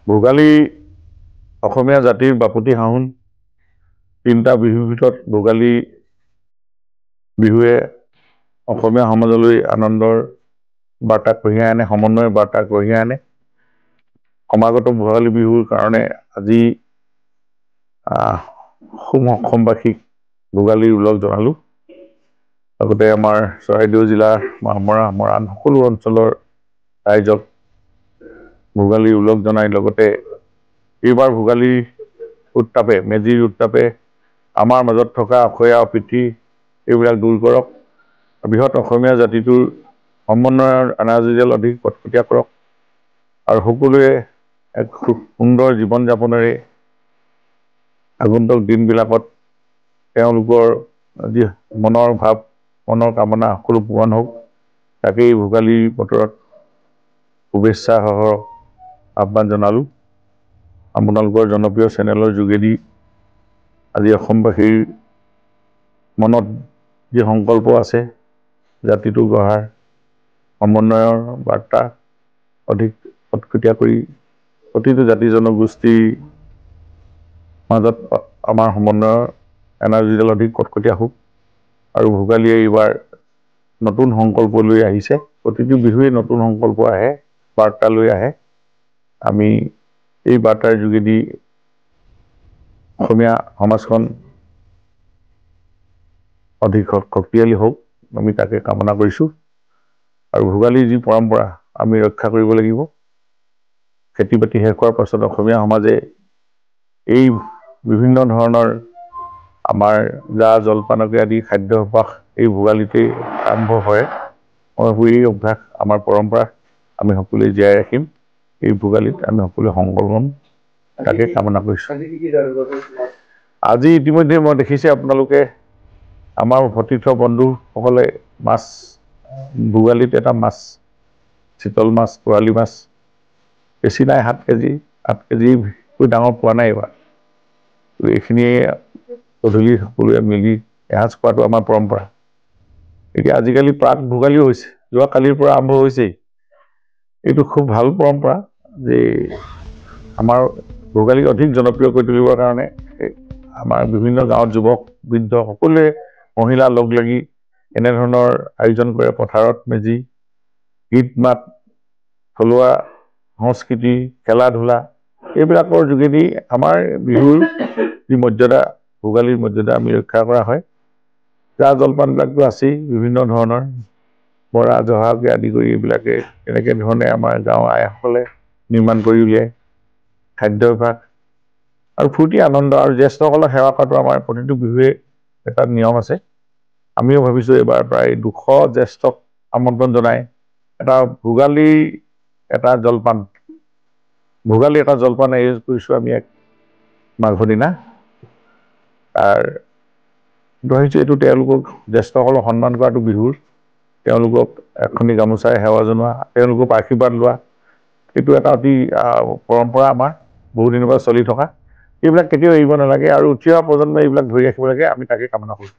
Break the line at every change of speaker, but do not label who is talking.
ভোগালী অসমীয়া জাতিৰ বাপতি সাহোন তিনিটা বিহুৰ ভিতৰত ভোগালী বিহুৱে অসমীয়া সমাজলৈ আনন্দৰ বাৰ্তা কঢ়িয়াই আনে, সমন্বয়ৰ বাৰ্তা কঢ়িয়াই আনে। সমাগত ভোগালী বিহুৰ কাৰণে আজি অসমবাসীক ভোগালীৰ ওলগ জনালোঁ। লগতে আমাৰ চৰাইদেউ জিলাৰ মৰাণ সকলো অঞ্চলৰ ৰাইজক ভোগালীৰ ওলগ জনাই লগতে এইবাৰ ভোগালীৰ উত্তাপে, মেজিৰ উত্তাপে আমাৰ মাজত থকা অসূয়া অপ্ৰীতি এইবিলাক দূৰ কৰক। বৃহৎ অসমীয়া জাতিটোৰ সমন্বয়ৰ এনাজৰীডাল অধিক কটকটীয়া কৰক আৰু সকলোৱে এক সুন্দৰ জীৱন যাপনেৰে আগন্তুক দিনবিলাকত তেওঁলোকৰ যি মনৰ ভাৱ, মনৰ কামনা সকলো পূৰণ হওক, তাকেই ভোগালীৰ বতৰত শুভেচ্ছা সহ আহ্বান জনালোঁ। আপোনালোকৰ জনপ্ৰিয় চেনেলৰ যোগেদি আজি অসমবাসীৰ মনত যি সংকল্প আছে জাতিটো গঢ়াৰ, সমন্বয়ৰ বাৰ্তা অধিক কটকটীয়া কৰি প্ৰতিটো জাতি জনগোষ্ঠীৰ মাজত আমাৰ সমন্বয়ৰ এনাজৰীডাল অধিক কটকটীয়া হওক আৰু ভোগালীয়ে এইবাৰ নতুন সংকল্প লৈ আহিছে। প্ৰতিটো বিহুৱে নতুন সংকল্প আহে, বাৰ্তা লৈ আহে। আমি এই বাৰ্তাৰ যোগেদি অসমীয়া সমাজখন অধিক শক্তিশালী হওক, আমি তাকে কামনা কৰিছোঁ। আৰু ভোগালীৰ যি পৰম্পৰা আমি ৰক্ষা কৰিব লাগিব। খেতি বাতি শেষ হোৱাৰ পাছত অসমীয়া সমাজে এই বিভিন্ন ধৰণৰ আমাৰ জা জলপানকে আদি খাদ্যাভ্যাস এই ভোগালীতেই আৰম্ভ হয়। এই অভ্যাস আমাৰ পৰম্পৰা আমি সকলোৱে জীয়াই ৰাখিম। এই ভোগালীত আমি সকলোৱে সংকল্প ল'ম, তাকে কামনা কৰিছোঁ। আজি ইতিমধ্যে মই দেখিছে আপোনালোকে আমাৰ সতীৰ্থ বন্ধুসকলে মাছ, ভোগালীত এটা মাছ, চিতল মাছ, বৰালি মাছ বেছি নাই 7 কেজি, 8 কেজিকৈ ডাঙৰ পোৱা নাই এইবাৰ। এইখিনিয়ে গধূলি সকলোৱে মিলি এসাঁজ খোৱাটো আমাৰ পৰম্পৰা। এতিয়া আজিকালি প্ৰাক ভোগালীও হৈছে, যোৱা কালিৰ পৰা আৰম্ভ হৈছেই। এইটো খুব ভাল পৰম্পৰা যে আমাৰ ভোগালীক অধিক জনপ্ৰিয় কৰি তুলিবৰ কাৰণে আমাৰ বিভিন্ন গাঁৱত যুৱক বৃদ্ধ সকলোৱে মহিলা লগ লাগি এনেধৰণৰ আয়োজন কৰে। পথাৰত মেজি, গীত মাত, থলুৱা সংস্কৃতি, খেলা ধূলা এইবিলাকৰ যোগেদি আমাৰ বিহুৰ যি মৰ্যাদা, ভোগালীৰ মৰ্যাদা আমি ৰক্ষা কৰা হয়। জা জলপানবিলাকতো আছেই বিভিন্ন ধৰণৰ, বৰা জহাকে আদি কৰি এইবিলাকে এনেকে ধৰণে আমাৰ গাঁৱৰ আইসকলে নিৰ্মাণ কৰি উলিয়ায়। খাদ্যাভ্যাস আৰু ফূৰ্তি আনন্দ আৰু জ্যেষ্ঠসকলক সেৱা কৰাটো আমাৰ প্ৰতিটো বিহুৱে এটা নিয়ম আছে। আমিও ভাবিছোঁ এইবাৰ প্ৰায় 200 জ্যেষ্ঠক আমন্ত্ৰণ জনাই এটা ভোগালী এটা জলপান আয়োজন কৰিছোঁ আমি এক মাঘৰ দিনা। ভাবিছোঁ এইটো তেওঁলোকক জ্যেষ্ঠসকলক সন্মান কৰাটো বিহুৰ, তেওঁলোকক এখনি গামোচাৰে সেৱা জনোৱা, তেওঁলোকক আশীৰ্বাদ লোৱা, এইটো এটা অতি পৰম্পৰা আমাৰ বহুদিনৰ পৰা চলি থকা। এইবিলাক কেতিয়াও এৰিব নালাগে আৰু উঠি অহা প্ৰজন্মই এইবিলাক ধৰি ৰাখিব লাগে, আমি তাকে কামনা কৰোঁ।